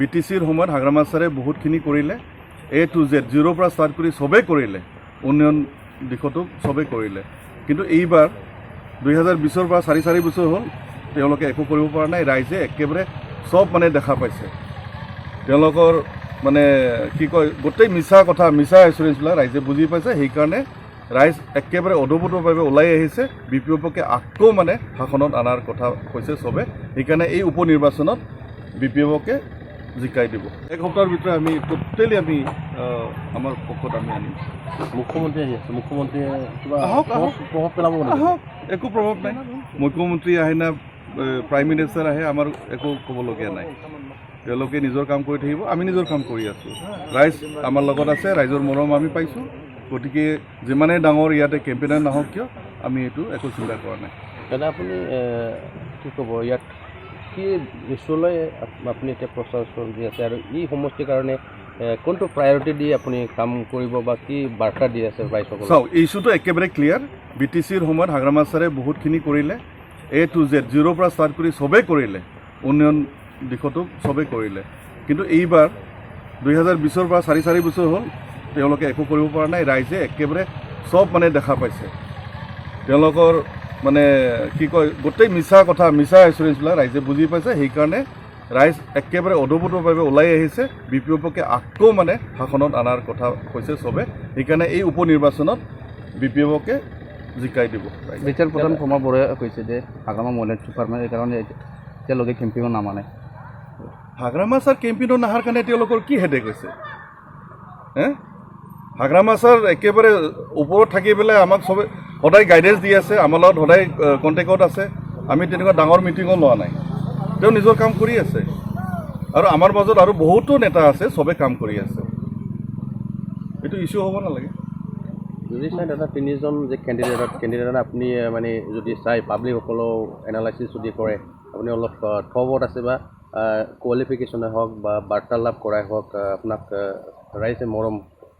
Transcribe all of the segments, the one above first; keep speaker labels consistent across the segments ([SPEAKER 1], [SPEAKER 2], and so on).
[SPEAKER 1] বিটিচিৰ সময়ত হাগ্ৰামাৰ ছাৰে বহুতখিনি কৰিলে A to Z জিৰ' পৰা ষ্টাৰ্ট কৰি চবেই কৰিলে উন্নয়ন দিশতো চবেই কৰিলে কিন্তু এইবাৰ 2020ৰ পৰা 4 বছৰ হ'ল তেওঁলোকে একো কৰিব পৰা নাই ৰাইজে একেবাৰে সব মানে দেখা পাইছে তেওঁলোকৰ মানে কি কয় গোটেই মিছা কথা মিছা এচুৰেঞ্চবিলাক ৰাইজে বুজি পাইছে সেইকাৰণে ৰাইজ একেবাৰে অদভূতভাৱে ওলাই আহিছে বিপিএফকে আকৌ মানে শাসনত অনাৰ কথা কৈছে চবে সেইকাৰণে এই উপ নিৰ্বাচনত বিপিএফকে জিকাই দিব এক সপ্তাহৰ ভিতৰত আমি টোটেলি আমি আমাৰ পক্ষত আমি আনিম
[SPEAKER 2] মুখ্যমন্ত্ৰী আহি আছে মুখ্যমন্ত্ৰীয়ে কিবা
[SPEAKER 1] প্ৰভাৱ পেলাব একো প্ৰভাৱ নাই মুখ্যমন্ত্ৰী আহে না প্ৰাইম মিনিষ্টাৰ আহে আমাৰ একো ক'বলগীয়া নাই তেওঁলোকে নিজৰ কাম কৰি থাকিব আমি নিজৰ কাম কৰি আছোঁ ৰাইজ আমাৰ লগত আছে ৰাইজৰ মৰম আমি পাইছোঁ গতিকে যিমানে ডাঙৰ ইয়াতে কেম্পেইনাৰ নহওক কিয় আমি এইটো একো চিন্তা কৰা নাই
[SPEAKER 2] দাদা আপুনি কি ক'ব ইয়াত কি নিশ্চয়লৈ আপুনি এতিয়া প্ৰচাৰ চলি আছে আৰু এই সমষ্টিৰ কাৰণে কোনটো প্ৰায়ৰিটি দি আপুনি কাম কৰিব বা কি বাৰ্তা দি আছে ৰাইজসকলক
[SPEAKER 1] চাওক ইছ্যুটো একেবাৰে ক্লিয়াৰ বিটিচিৰ সময়ত হাগ্ৰামাৰ ছাৰে বহুতখিনি কৰিলে A to Z জিৰ' পৰা ষ্টাৰ্ট কৰি চবেই কৰিলে উন্নয়ন দিশতো চবেই কৰিলে কিন্তু এইবাৰ 2020ৰ পৰা 4 বছৰ হ'ল তেওঁলোকে একো কৰিব পৰা নাই ৰাইজে একেবাৰে সব মানে দেখা পাইছে তেওঁলোকৰ মানে কি কয় গোটেই মিছা কথা মিছা এচুৰেঞ্চবিলাক ৰাইজে বুজি পাইছে সেইকাৰণে ৰাইজ একেবাৰে অদভূতভাৱে ওলাই আহিছে বিপিএফকে আকৌ মানে শাসনত অনাৰ কথা কৈছে চবে সেইকাৰণে এই উপ নিৰ্বাচনত বিপিএফকে জিকাই দিব
[SPEAKER 3] বিচাৰ প্ৰধান কুমাৰ বৰুৱাই কৈছে যে হাগ্ৰামা মহিলা চুপাৰমেন এই কাৰণে তেওঁলোকে কেম্পেইনত নামানে
[SPEAKER 1] হাগ্ৰামা ছাৰ কেম্পেইনত নহাৰ কাৰণে তেওঁলোকৰ কি হেডেক হৈছে হাগ্ৰামা ছাৰ একেবাৰে ওপৰত থাকি পেলাই আমাক চবে সদায় গাইডেঞ্চ দি আছে আমাৰ লগত সদায় কণ্টেক্টত আছে আমি তেনেকুৱা ডাঙৰ মিটিঙো লোৱা নাই তেওঁ নিজৰ কাম কৰি আছে আৰু আমাৰ মাজত আৰু বহুতো নেতা আছে চবে কাম কৰি আছে এইটো ইছ্যু হ'ব নালাগে
[SPEAKER 2] যদি চাই দাদা তিনিজন যে কেণ্ডিডেট আপুনি মানে যদি চাই পাব্লিকসকলেও এনালাইচিছ যদি কৰে আপুনি অলপ থবত আছে বা কোৱালিফিকেশ্যনে হওক বা বাৰ্তালাপ কৰাই হওক আপোনাক ৰাইজে মৰম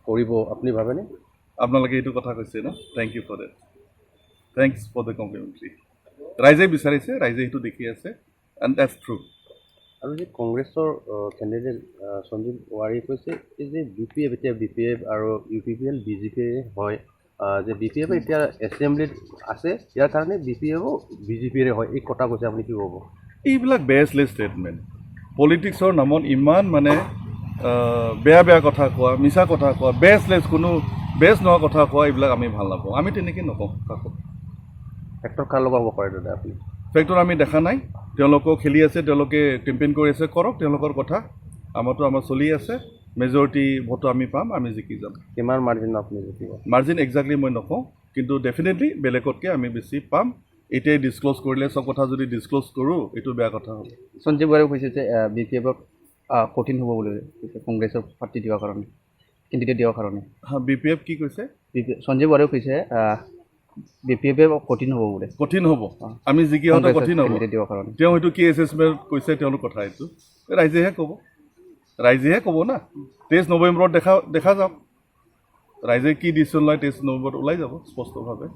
[SPEAKER 2] কৰিব আপুনি ভাবেনে
[SPEAKER 1] আপোনালোকে এইটো কথা কৈছে ন thank you for that thanks for the complimentary ৰাইজে বিচাৰিছে ৰাইজে সেইটো দেখি আছে এণ্ড ডেটছ ট্ৰু
[SPEAKER 2] আৰু যে কংগ্ৰেছৰ কেণ্ডিডেট সঞ্জীৱ ৱাৰীয়ে কৈছে যে বিপিএফ এতিয়া বিপিএফ আৰু UPPL BJP হয় যে BPF এতিয়া এছেম্বলিত আছে ইয়াৰ কাৰণে BPFও BJPৰে হয় এই কথা কৈছে আপুনি কি ক'ব
[SPEAKER 1] এইবিলাক বেছলেছ ষ্টেটমেণ্ট পলিটিক্সৰ নামত ইমান মানে বেয়া কথা কোৱা মিছা কথা কোৱা বেছলেছ কোনো বেছ নোহোৱা কথা কোৱা এইবিলাক আমি ভাল নাপাওঁ আমি তেনেকৈ নকওঁ কাকো
[SPEAKER 2] ফেক্টৰ কাৰ লগত হ'ব পাৰে দাদা আপুনি
[SPEAKER 1] ফেক্টৰ আমি দেখা নাই তেওঁলোকেও খেলি আছে তেওঁলোকে কেম্পেইন কৰি আছে কৰক তেওঁলোকৰ কথা আমাৰ চলি আছে মেজৰিটি ভোটো আমি পাম আমি জিকি যাম
[SPEAKER 2] কিমান মাৰ্জিন আপুনি জিকিব
[SPEAKER 1] মাৰ্জিন একজাক্টলি মই নকওঁ কিন্তু ডেফিনেটলি বেলেগতকৈ আমি বেছি পাম এতিয়াই ডিছক্ল'জ কৰিলে চব কথা যদি ডিছক্ল'জ কৰোঁ এইটো বেয়া কথা হ'ব
[SPEAKER 3] সঞ্জীৱ বৰুৱাই কৈছে যে BPFক কঠিন হ'ব বুলি কৈছে কংগ্ৰেছৰ প্ৰাৰ্থী দিয়াৰ কাৰণে কেণ্ডিডেট দিয়াৰ কাৰণে
[SPEAKER 1] BPF কি কৈছে
[SPEAKER 3] সঞ্জীৱ বৰুৱাই কৈছে BPF কঠিন হ'ব বোলে
[SPEAKER 1] কঠিন হ'ব আমি জিকি অহাটো কঠিন হ'ব তেওঁ হয়তো কি এছেছমেণ্ট কৈছে তেওঁলোকৰ কথা এইটো ৰাইজেহে ক'ব না 23 নৱেম্বৰত দেখা যাওক ৰাইজে কি ডিচিশ্যন লয় 23 নৱেম্বৰত ওলাই যাব স্পষ্টভাৱে